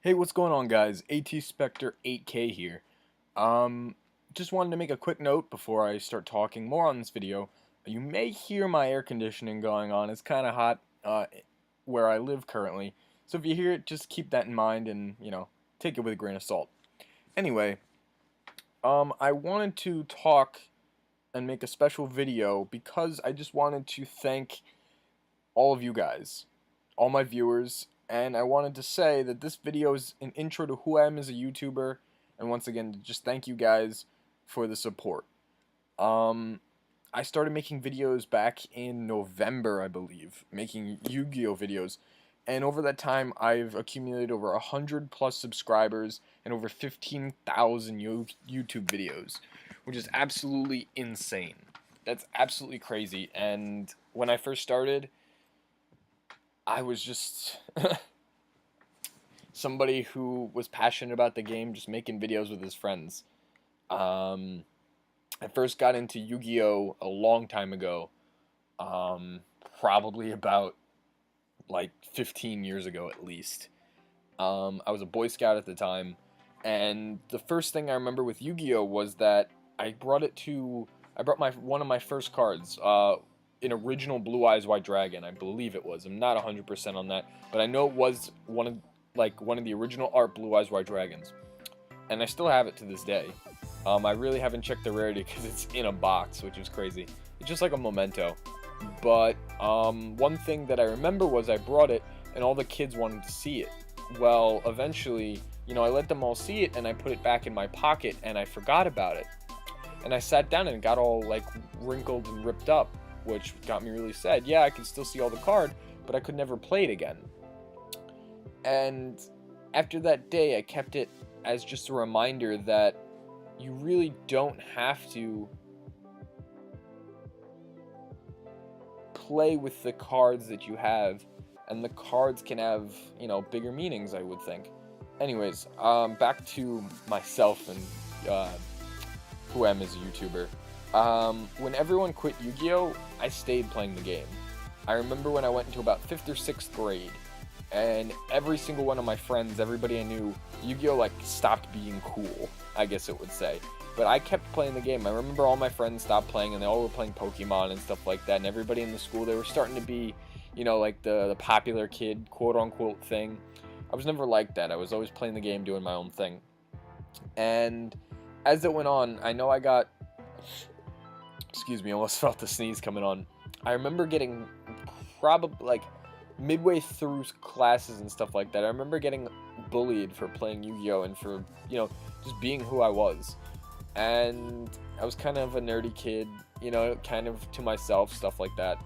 Hey, what's going on, guys? ATSpectre8k here. Just wanted to make a quick note before I start talking more on this video. You may hear my air conditioning going on. It's kind of hot where I live currently. So if you hear it, just keep that in mind and, take it with a grain of salt. Anyway, I wanted to talk and make a special video because I just wanted to thank all of you guys, all my viewers, and I wanted to say that this video is an intro to who I am as a YouTuber, and once again, just thank you guys for the support. I started making videos back in November, I believe, making Yu-Gi-Oh videos, and over that time, I've accumulated over 100 plus subscribers and over 15,000 YouTube videos, which is absolutely insane. That's absolutely crazy, and when I first started, I was just somebody who was passionate about the game, just making videos with his friends. I first got into Yu-Gi-Oh! A long time ago, probably about like 15 years ago at least. I was a Boy Scout at the time, and the first thing I remember with Yu-Gi-Oh! Was that I brought one of my first cards, an original Blue Eyes White Dragon, I believe it was. I'm not 100% on that, but I know it was one of the original art Blue Eyes White Dragons, and I still have it to this day. I really haven't checked the rarity because it's in a box, which is crazy. It's just like a memento. But one thing that I remember was I brought it, and all the kids wanted to see it. Well, eventually, I let them all see it, and I put it back in my pocket, and I forgot about it. And I sat down and it got all like wrinkled and ripped up, which got me really sad. Yeah, I could still see all the card, but I could never play it again. And after that day, I kept it as just a reminder that you really don't have to play with the cards that you have, and the cards can have, bigger meanings, I would think. Anyways, back to myself and who I am as a YouTuber. When everyone quit Yu-Gi-Oh, I stayed playing the game. I remember when I went into about 5th or 6th grade, and every single one of my friends, everybody I knew, Yu-Gi-Oh stopped being cool, I guess it would say. But I kept playing the game. I remember all my friends stopped playing, and they all were playing Pokemon and stuff like that, and everybody in the school, they were starting to be, like the popular kid, quote-unquote thing. I was never like that. I was always playing the game, doing my own thing. And as it went on, I know I got... Excuse me, I almost felt the sneeze coming on. I remember getting probably, midway through classes and stuff like that, I remember getting bullied for playing Yu-Gi-Oh! And for, just being who I was. And I was kind of a nerdy kid, kind of to myself, stuff like that.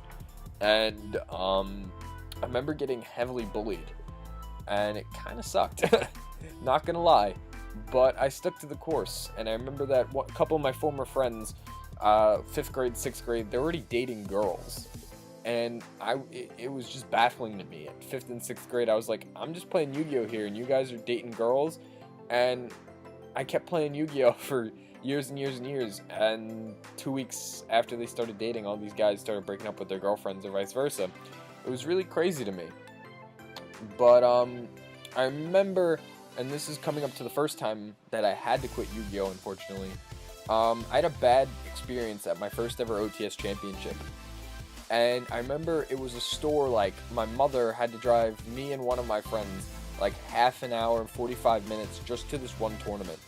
And I remember getting heavily bullied. And it kind of sucked, not gonna lie. But I stuck to the course, and I remember that a couple of my former friends, 5th grade, 6th grade, they're already dating girls. And it was just baffling to me. At 5th and 6th grade, I was like, I'm just playing Yu-Gi-Oh! Here, and you guys are dating girls. And I kept playing Yu-Gi-Oh! For years and years and years. And 2 weeks after they started dating, all these guys started breaking up with their girlfriends or vice versa. It was really crazy to me. But I remember, and this is coming up to the first time that I had to quit Yu-Gi-Oh! Unfortunately. I had a bad experience at my first ever OTS championship. And I remember it was a store, my mother had to drive me and one of my friends, half an hour and 45 minutes just to this one tournament.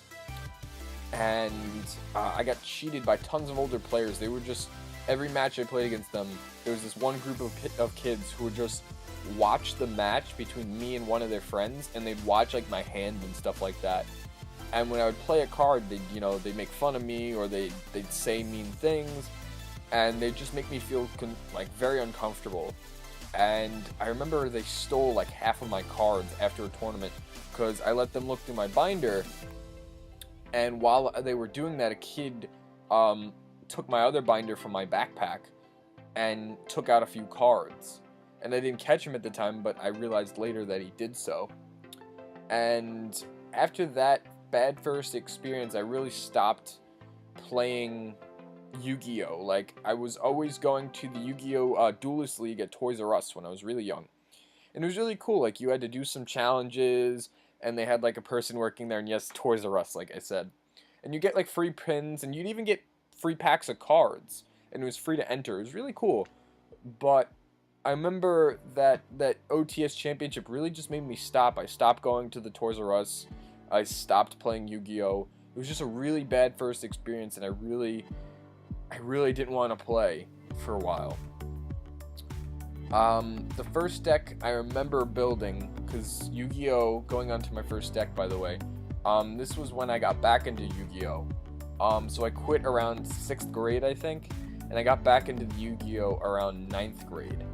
And I got cheated by tons of older players. They were just, every match I played against them, there was this one group of kids who would just watch the match between me and one of their friends, and they'd watch, my hand and stuff like that. And when I would play a card, they'd make fun of me, or they'd say mean things, and they'd just make me feel very uncomfortable. And I remember they stole half of my cards after a tournament because I let them look through my binder. And while they were doing that, a kid took my other binder from my backpack and took out a few cards. And I didn't catch him at the time, but I realized later that he did so. And after that bad first experience, I really stopped playing Yu-Gi-Oh! I was always going to the Yu-Gi-Oh! Duelist League at Toys R Us when I was really young. And it was really cool. You had to do some challenges, and they had like a person working there, and yes, Toys R Us, like I said. And you get like free pins, and you'd even get free packs of cards, and it was free to enter. It was really cool. But I remember that OTS championship really just made me stop. I stopped going to the Toys R Us. I stopped playing Yu-Gi-Oh! It was just a really bad first experience, and I really didn't want to play for a while. The first deck I remember building, because Yu-Gi-Oh! Going on to my first deck, by the way, this was when I got back into Yu-Gi-Oh! So I quit around 6th grade, I think, and I got back into the Yu-Gi-Oh! Around 9th grade.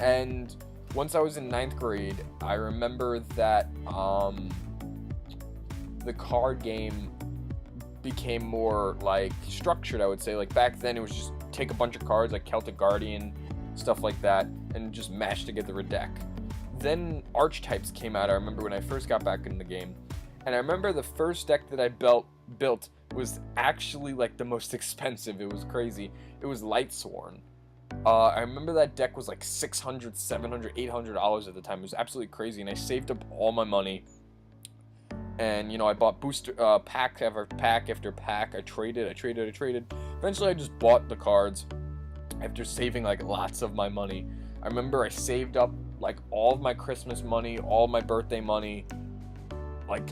And once I was in 9th grade, I remember that the card game became more like structured, I would say. Like back then it was just take a bunch of cards like Celtic Guardian, stuff like that, and just mash together a deck. Then archetypes came out, I remember, when I first got back in the game. And I remember the first deck that I built was actually like the most expensive. It was crazy. It was Lightsworn. I remember that deck was like $600, $700, $800 at the time. It was absolutely crazy, and I saved up all my money. And, you know, I bought booster pack after pack after pack. I traded. Eventually, I just bought the cards after saving like lots of my money. I remember I saved up like all of my Christmas money, all my birthday money, like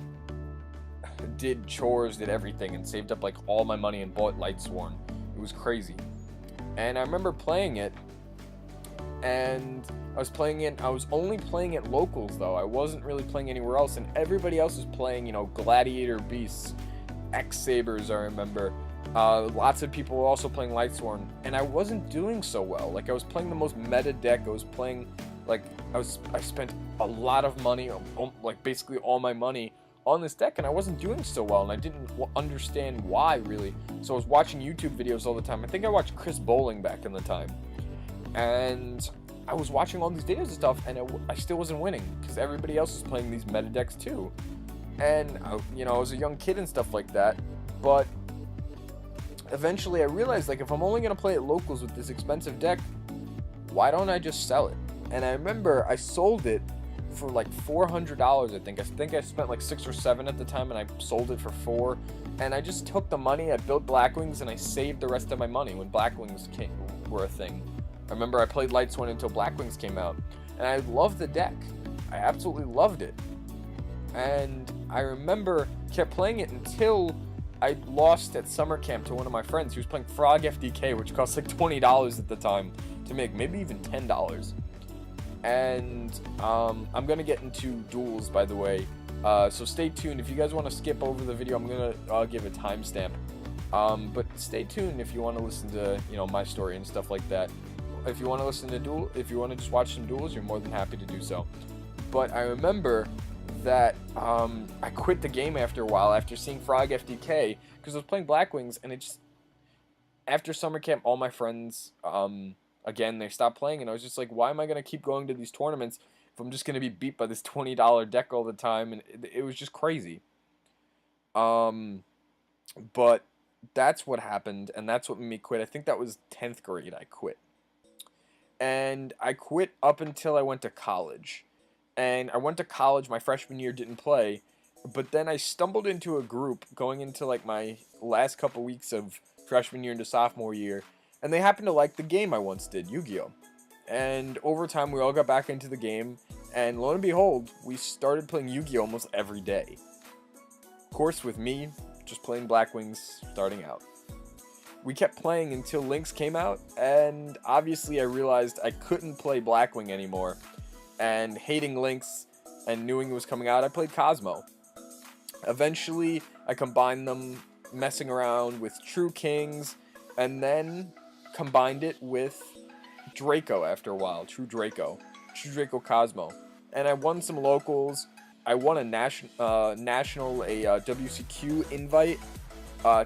did chores, did everything, and saved up like all my money and bought Lightsworn. It was crazy. And I remember playing it, and I was only playing at locals though. I wasn't really playing anywhere else, and everybody else was playing, you know, Gladiator Beasts, X-Sabers, I remember. Lots of people were also playing Lightsworn, and I wasn't doing so well. Like, I was playing the most meta deck. I was playing, like, I spent a lot of money, like basically all my money on this deck, and I wasn't doing so well, and I didn't understand why, really. So I was watching YouTube videos all the time. I think I watched Chris Bowling back in the time, and I was watching all these videos and stuff, and I still wasn't winning, because everybody else was playing these meta decks too. And, you know, I was a young kid and stuff like that, but eventually I realized, like, if I'm only going to play at locals with this expensive deck, why don't I just sell it? And I remember I sold it for like $400, I think I spent like $6 or $7 at the time, and I sold it for $4. And I just took the money, I built Blackwings, and I saved the rest of my money when Blackwings were a thing. I remember I played Lightsworn until Blackwings came out, and I loved the deck. I absolutely loved it. And I remember kept playing it until I lost at summer camp to one of my friends. He was playing Frog FDK, which cost like $20 at the time to make, maybe even $10. And I'm gonna get into duels, by the way, so stay tuned. If you guys want to skip over the video, I'm gonna give a timestamp, but stay tuned if you want to listen to, you know, my story and stuff like that. If you want to listen to if you want to just watch some duels, you're more than happy to do so. But I remember that I quit the game after a while, after seeing Frog FDK, because I was playing Blackwings, and it just, after summer camp, all my friends again, they stopped playing, and I was just like, why am I going to keep going to these tournaments if I'm just going to be beat by this $20 deck all the time? And it was just crazy. But that's what happened, and that's what made me quit. I think that was 10th grade I quit. And I quit up until I went to college. And I went to college, my freshman year, didn't play, but then I stumbled into a group going into like my last couple weeks of freshman year into sophomore year, and they happened to like the game I once did, Yu-Gi-Oh! And over time, we all got back into the game, and lo and behold, we started playing Yu-Gi-Oh! Almost every day. Of course, with me, just playing Blackwings starting out. We kept playing until Lynx came out, and obviously I realized I couldn't play Blackwing anymore, and hating Lynx and knowing it was coming out, I played Cosmo. Eventually, I combined them, messing around with True Kings, and then combined it with Draco after a while, True Draco Cosmo. And I won some locals. I won a national WCQ invite,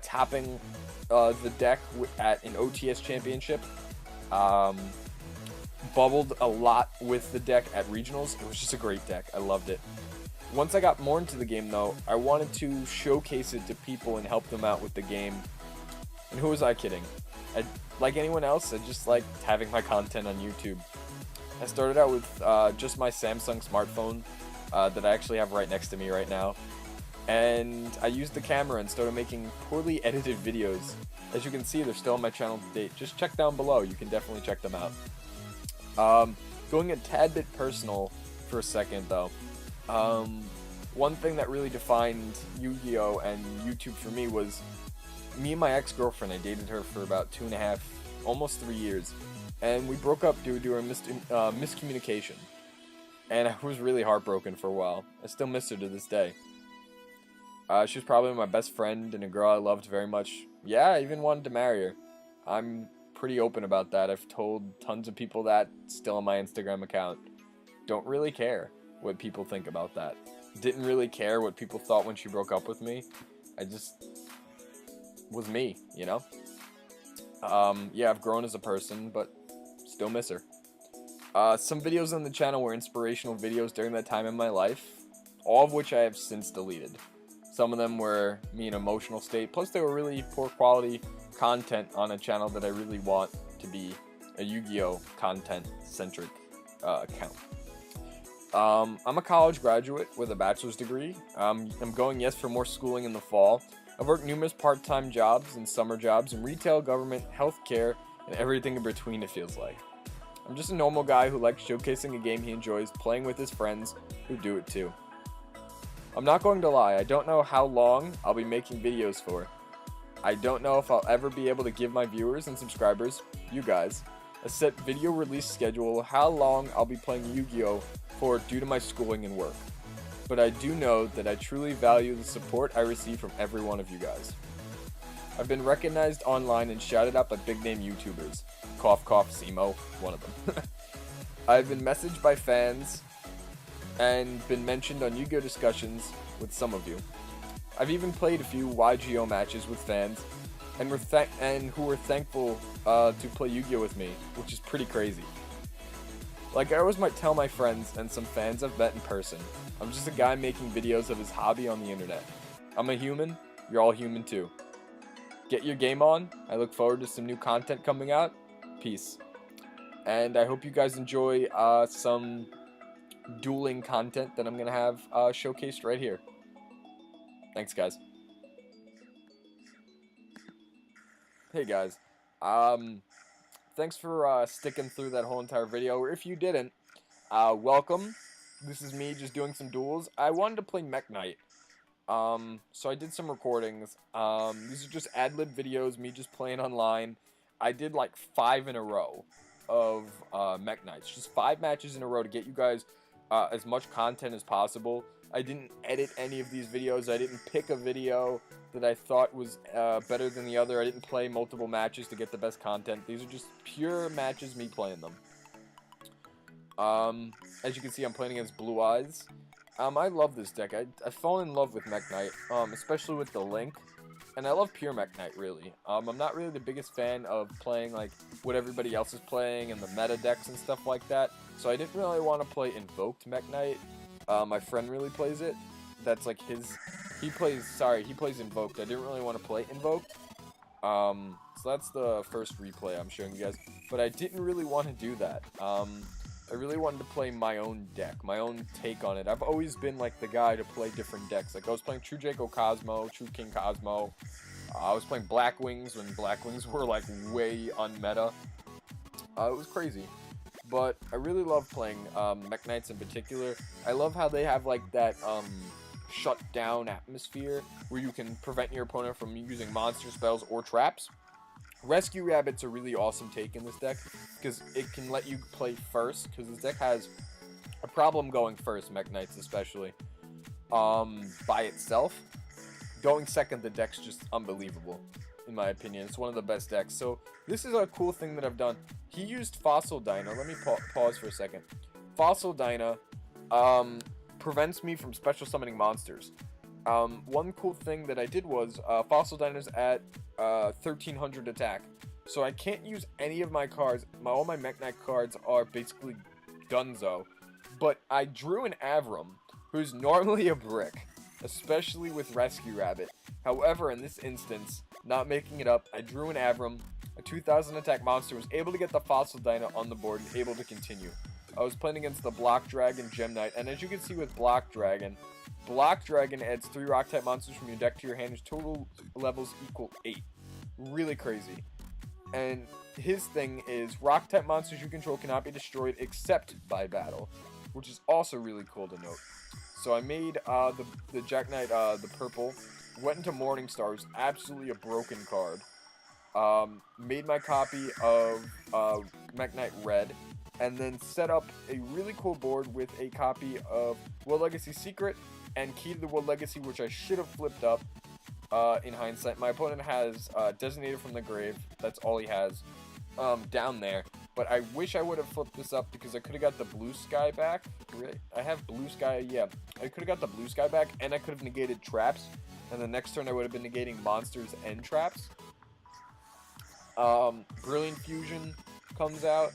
topping the deck at an OTS championship. Bubbled a lot with the deck at regionals. It was just a great deck. I loved it. Once I got more into the game, though, I wanted to showcase it to people and help them out with the game. And who was I kidding? Like anyone else, I just liked having my content on YouTube. I started out with just my Samsung smartphone. that I actually have right next to me right now. And I used the camera and started making poorly edited videos. As you can see, they're still on my channel to date. Just check down below. You can definitely check them out. Going a tad bit personal for a second, though. One thing that really defined Yu-Gi-Oh! And YouTube for me was me and my ex-girlfriend. I dated her for about 2.5, almost 3 years. And we broke up due to a miscommunication. And I was really heartbroken for a while. I still miss her to this day. She was probably my best friend and a girl I loved very much. Yeah, I even wanted to marry her. I'm pretty open about that. I've told tons of people that, still on my Instagram account. Don't really care what people think about that. Didn't really care what people thought when she broke up with me. I just was me, you know? Yeah, I've grown as a person, but still miss her. Some videos on the channel were inspirational videos during that time in my life, all of which I have since deleted. Some of them were me in an emotional state, plus they were really poor quality content on a channel that I really want to be a Yu-Gi-Oh! Content-centric account. I'm a college graduate with a bachelor's degree. I'm going, yes, for more schooling in the fall. I've worked numerous part-time jobs and summer jobs in retail, government, healthcare, and everything in between, it feels like. I'm just a normal guy who likes showcasing a game he enjoys, playing with his friends who do it too. I'm not going to lie, I don't know how long I'll be making videos for. I don't know if I'll ever be able to give my viewers and subscribers, you guys, a set video release schedule, how long I'll be playing Yu-Gi-Oh! For due to my schooling and work. But I do know that I truly value the support I receive from every one of you guys. I've been recognized online and shouted out by big name YouTubers. Cough cough Simo, one of them. I've been messaged by fans and been mentioned on Yu-Gi-Oh! Discussions with some of you. I've even played a few YGO matches with fans and who were thankful to play Yu-Gi-Oh! With me, which is pretty crazy. Like I always might tell my friends and some fans I've met in person, I'm just a guy making videos of his hobby on the internet. I'm a human, you're all human too. Get your game on, I look forward to some new content coming out. Peace. And I hope you guys enjoy some dueling content that I'm going to have showcased right here. Thanks, guys. Hey, guys. Thanks for sticking through that whole entire video. Or if you didn't, welcome. This is me just doing some duels. I wanted to play mekk-knight. So I did some recordings. These are just ad-lib videos, me just playing online. I did like 5 in a row of mekk-knights. Just 5 matches in a row to get you guys as much content as possible. I didn't edit any of these videos. I didn't pick a video that I thought was better than the other. I didn't play multiple matches to get the best content. These are just pure matches, me playing them. As you can see, I'm playing against Blue Eyes. I love this deck. I've fallen in love with mekk-knight, especially with the Link. And I love pure mekk-knight, really. I'm not really the biggest fan of playing like what everybody else is playing and the meta decks and stuff like that. So I didn't really want to play Invoked mekk-knight. My friend really plays it. That's like he plays Invoked. I didn't really want to play Invoked. So that's the first replay I'm showing you guys. But I didn't really want to do that. I really wanted to play my own deck, my own take on it. I've always been like the guy to play different decks. Like I was playing True Draco Cosmo, True King Cosmo. I was playing Black Wings when Black Wings were like way unmeta. It was crazy. But I really love playing mekk-knights in particular. I love how they have like that shut down atmosphere where you can prevent your opponent from using monster spells or traps. Rescue Rabbit's a really awesome take in this deck because it can let you play first, because this deck has a problem going first, mekk-knights especially, by itself. Going second, the deck's just unbelievable, in my opinion. It's one of the best decks. So this is a cool thing that I've done. He used Fossil Dyna. Let me pause for a second. Fossil Dyna prevents me from special summoning monsters. One cool thing that I did was Fossil Dyna's at 1300 attack, so I can't use any of my cards. All my mekk-knight cards are basically Dunzo, but I drew an Avram, who's normally a brick, especially with Rescue Rabbit. However, in this instance, not making it up, I drew an Avram, a 2000 attack monster, was able to get the Fossil Dyna on the board and able to continue. I was playing against the Block Dragon Gem Knight, and as you can see with Block Dragon adds 3 Rock-type monsters from your deck to your hand, whose total levels equal 8. Really crazy. And his thing is, Rock-type monsters you control cannot be destroyed except by battle, which is also really cool to note. So I made the Jack Knight, the purple, went into Morningstar, who's absolutely a broken card. Made my copy of mekk-knight red, and then set up a really cool board with a copy of World Legacy Secret and Key to the World Legacy, which I should have flipped up in hindsight. My opponent has Designated from the Grave. That's all he has down there. But I wish I would have flipped this up because I could have got the blue sky back. Really? I have blue sky, yeah. I could have got the blue sky back, and I could have negated traps. And the next turn I would have been negating monsters and traps. Brilliant Fusion comes out.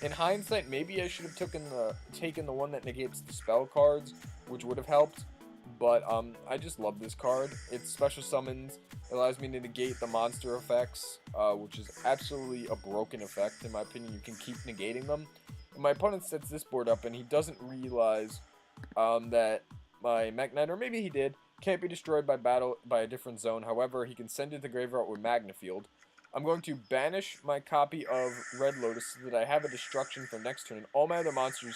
In hindsight, maybe I should have taken the one that negates the spell cards, which would have helped. But I just love this card. It's special summons. It allows me to negate the monster effects, which is absolutely a broken effect in my opinion. You can keep negating them. And my opponent sets this board up, and he doesn't realize that my mekk-knight, or maybe he did, can't be destroyed by battle by a different zone. However, he can send it to the graveyard with Magnafield. I'm going to banish my copy of Red Lotus so that I have a destruction for next turn, and all my other monsters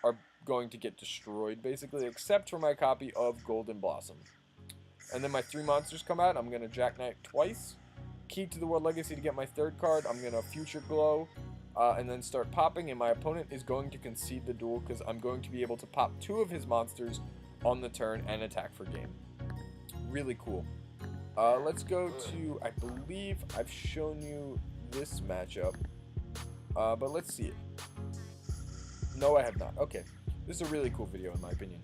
are going to get destroyed, basically, except for my copy of Golden Blossom. And then my 3 monsters come out. I'm going to Jack Knight twice, Key to the World Legacy to get my 3rd card. I'm going to Future Glow, and then start popping, and my opponent is going to concede the duel because I'm going to be able to pop 2 of his monsters on the turn and attack for game. Really cool. Let's go to, I believe I've shown you this matchup, but let's see it. No, I have not. Okay. This is a really cool video in my opinion.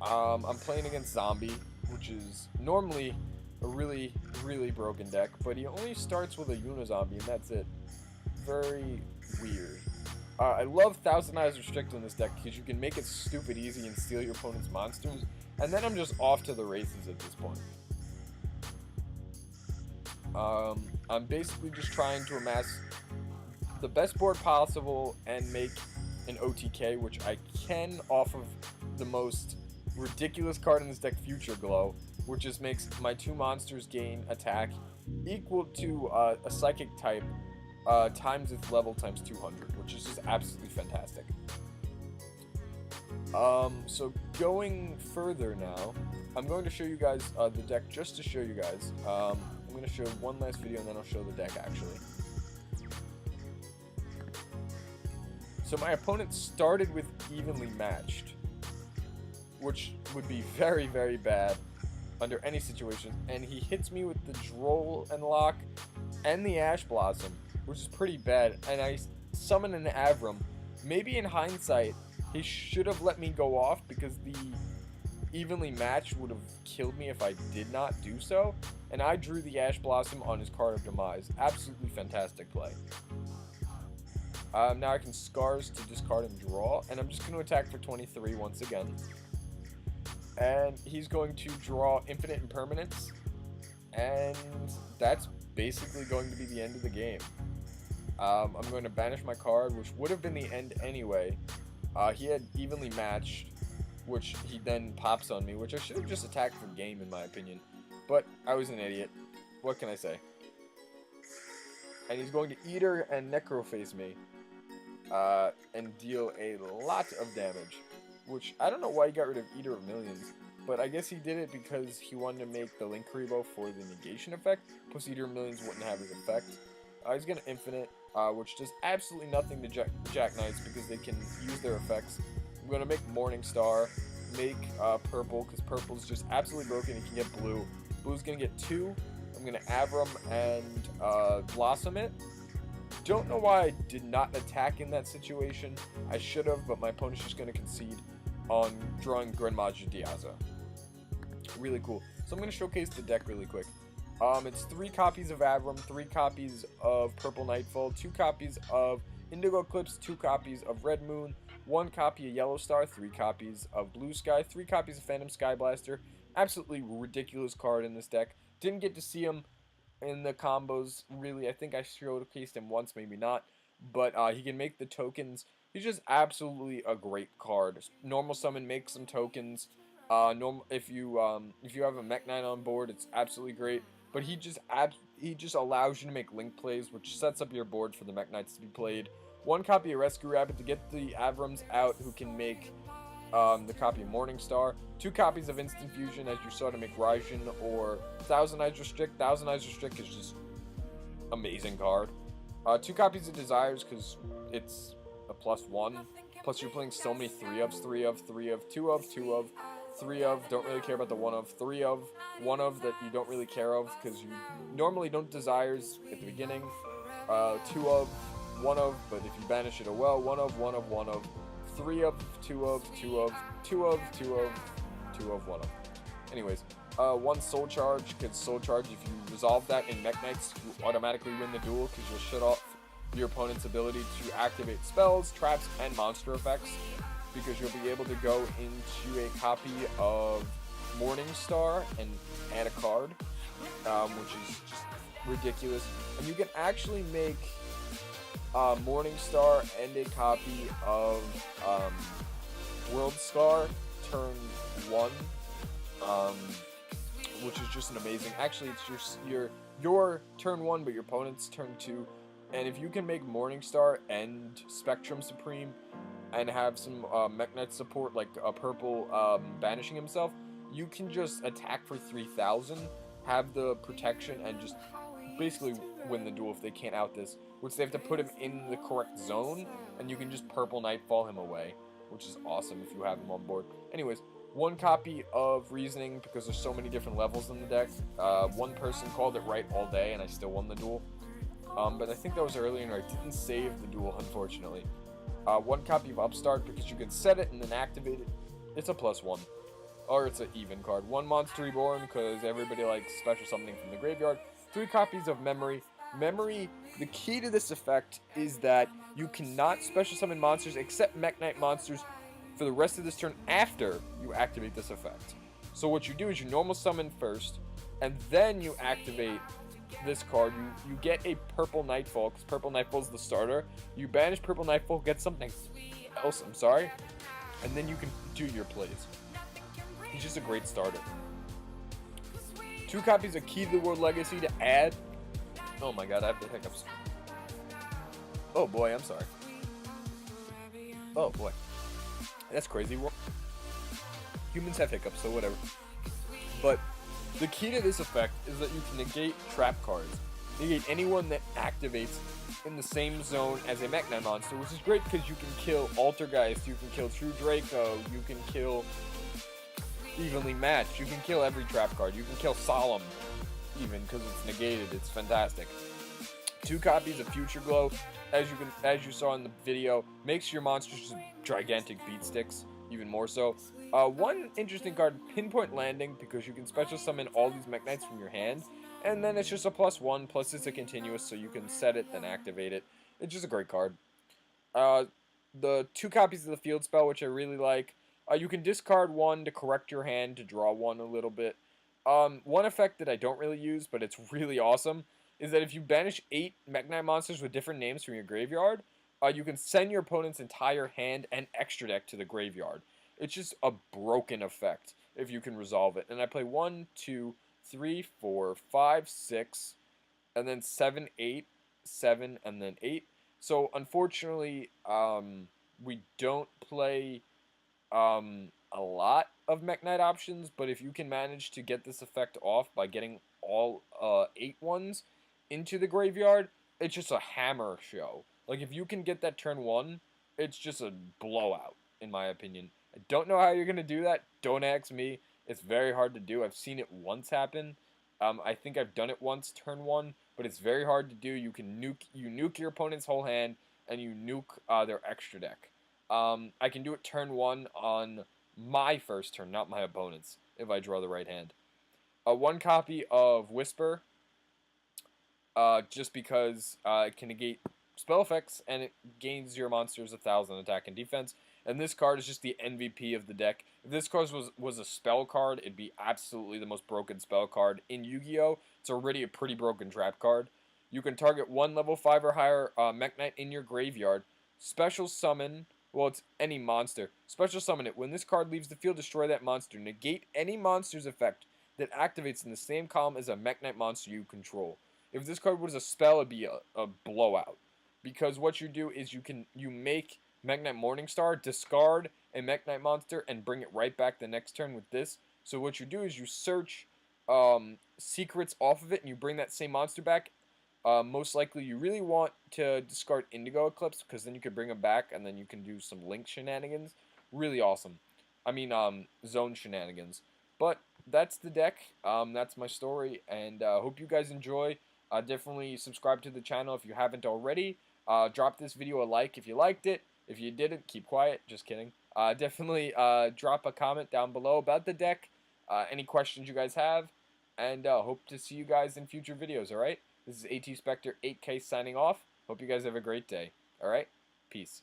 I'm playing against Zombie, which is normally a really, really broken deck, but he only starts with a Unizombie, and that's it. Very weird. I love Thousand Eyes Restrict in this deck because you can make it stupid easy and steal your opponent's monsters, and then I'm just off to the races at this point. I'm basically just trying to amass the best board possible and make an OTK, which I can off of the most ridiculous card in this deck, Future Glow, which just makes my 2 monsters gain attack equal to a psychic type times its level times 200, which is just absolutely fantastic. So going further now, I'm going to show you guys the deck just to show you guys. I'm going to show one last video and then I'll show the deck actually. So my opponent started with Evenly Matched, which would be very, very bad under any situation, and he hits me with the Droll and Lock and the Ash Blossom, which is pretty bad, and I summon an Avram. Maybe in hindsight, he should have let me go off because the Evenly Matched would have killed me if I did not do so, and I drew the Ash Blossom on his card of Demise. Absolutely fantastic play. Now I can Scars to discard and draw, and I'm just going to attack for 23 once again. And he's going to draw Infinite Impermanence, and that's basically going to be the end of the game. I'm going to banish my card, which would have been the end anyway. He had Evenly Matched, which he then pops on me, which I should have just attacked for game in my opinion. But I was an idiot. What can I say? And he's going to Eater and Necroface me. And deal a lot of damage, which I don't know why he got rid of Eater of Millions, but I guess he did it because he wanted to make the Link Rebo for the negation effect, plus Eater of Millions wouldn't have his effect. He's going to Infinite, which does absolutely nothing to Jack Knights because they can use their effects. I'm going to make Morningstar, make Purple, because Purple's just absolutely broken, he can get Blue. Blue's going to get 2, I'm going to Avram and Blossom it. Don't know why I did not attack in that situation. I should have, but my opponent's just going to concede on drawing Grenmaja Diaza. Really cool. So I'm going to showcase the deck really quick. It's 3 copies of Avram, 3 copies of Purple Nightfall, 2 copies of Indigo Eclipse, 2 copies of Red Moon, 1 copy of Yellow Star, 3 copies of Blue Sky, 3 copies of Phantom Skyblaster. Absolutely ridiculous card in this deck. Didn't get to see him in the combos, really. I think I showcased him once, maybe not. but he can make the tokens. He's just absolutely a great card. Normal summon makes some tokens. Normal if you have a mekk-knight on board, it's absolutely great. But he just allows you to make link plays, which sets up your board for the mekk-knights to be played. One copy of Rescue Rabbit to get the Avrams out, who can make the copy of Morningstar. 2 copies of Instant Fusion, as you saw, to make Raijin or Thousand Eyes Restrict. Thousand Eyes Restrict is just amazing card. 2 copies of Desires, because it's a +1. Plus you're playing so many 3-ofs, 3-of, 3-of, 2-of, 2-of, 3-of, don't really care about the 1-of, 3-of, 1-of that you don't really care of, because you normally don't Desires at the beginning. 2-of, 1-of, but if you banish it, oh well, 1-of, 1-of, 1-of, 3-of, 2-of, 2-of, 2-of, 2-of, 2-of, 1-of. Anyways, 1 Soul Charge, because Soul Charge, if you resolve that in mekk-knights, you automatically win the duel, because you'll shut off your opponent's ability to activate spells, traps, and monster effects, because you'll be able to go into a copy of Morningstar and add a card, which is just ridiculous. And you can actually make Morningstar and a copy of World Scar turn 1, which is just an amazing. Actually, it's your turn 1, but your opponent's turn 2. And if you can make Morningstar and Spectrum Supreme and have some mekk-knight support, like a purple banishing himself, you can just attack for 3,000, have the protection, and just basically win the duel if they can't out this. Which they have to put him in the correct zone, and you can just purple nightfall him away, which is awesome if you have him on board. Anyways, 1 copy of Reasoning, because there's so many different levels in the deck. One person called it right all day, and I still won the duel. But I think that was earlier, and I didn't save the duel, unfortunately. 1 copy of Upstart, because you can set it and then activate it. It's a +1. Or it's an even card. 1 Monster Reborn, because everybody likes special summoning from the graveyard. 3 copies of Memory. Memory, the key to this effect is that you cannot special summon monsters except mekk-knight monsters for the rest of this turn after you activate this effect. So what you do is you normal summon first, and then you activate this card. You get a purple Nightfall, because purple Nightfall is the starter. You banish purple Nightfall, get something else, and then you can do your plays. It's just a great starter. 2 copies of Key to the World Legacy to add. Oh my god, I have the hiccups. Oh boy, I'm sorry. Oh boy. That's crazy. Humans have hiccups, so whatever. But the key to this effect is that you can negate trap cards. Negate anyone that activates in the same zone as a mekk-knight monster, which is great because you can kill Altergeist, you can kill True Draco, you can kill Evenly Matched, you can kill every trap card, you can kill Solemn, even because it's negated. It's fantastic. 2 copies of Future Glow, as you saw in the video, makes your monsters just gigantic beat sticks, even more so. 1 interesting card, Pinpoint Landing, because you can special summon all these mekk-knights from your hand, and then it's just a +1, plus it's a continuous, so you can set it, then activate it. It's just a great card. The 2 copies of the Field Spell, which I really like. You can discard 1 to correct your hand, to draw 1 a little bit. 1 effect that I don't really use, but it's really awesome, is that if you banish 8 mekk-knight monsters with different names from your graveyard, you can send your opponent's entire hand and extra deck to the graveyard. It's just a broken effect if you can resolve it. And I play 1, 2, 3, 4, 5, 6, and then 7, 8, 7, and then 8. So unfortunately, we don't play a lot of mekk-knight options, but if you can manage to get this effect off by getting all 8 ones into the graveyard, it's just a hammer show. Like, if you can get that turn 1, it's just a blowout, in my opinion. I don't know how you're going to do that. Don't ask me. It's very hard to do. I've seen it once happen. I think I've done it once, turn 1, but it's very hard to do. You nuke your opponent's whole hand, and you nuke their extra deck. I can do it turn 1 on my first turn, not my opponent's, if I draw the right hand. 1 copy of Whisper, just because it can negate spell effects, and it gains your monsters 1,000 attack and defense. And this card is just the MVP of the deck. If this card was a spell card, it'd be absolutely the most broken spell card. In Yu-Gi-Oh!, it's already a pretty broken trap card. You can target one level 5 or higher mekk-knight in your graveyard. Special summon, well, it's any monster. Special summon it. When this card leaves the field, destroy that monster. Negate any monster's effect that activates in the same column as a mekk-knight monster you control. If this card was a spell, it'd be a blowout. Because what you do is you make mekk-knight Morningstar, discard a mekk-knight monster, and bring it right back the next turn with this. So what you do is you search secrets off of it, and you bring that same monster back. Most likely, you really want to discard Indigo Eclipse, because then you can bring them back, and then you can do some Link shenanigans. Really awesome. I mean, Zone shenanigans. But that's the deck. That's my story, and hope you guys enjoy. Definitely subscribe to the channel if you haven't already. Drop this video a like if you liked it. If you didn't, keep quiet. Just kidding. Definitely drop a comment down below about the deck. Any questions you guys have. And hope to see you guys in future videos, alright? This is ATSpectre8k signing off. Hope you guys have a great day. Alright? Peace.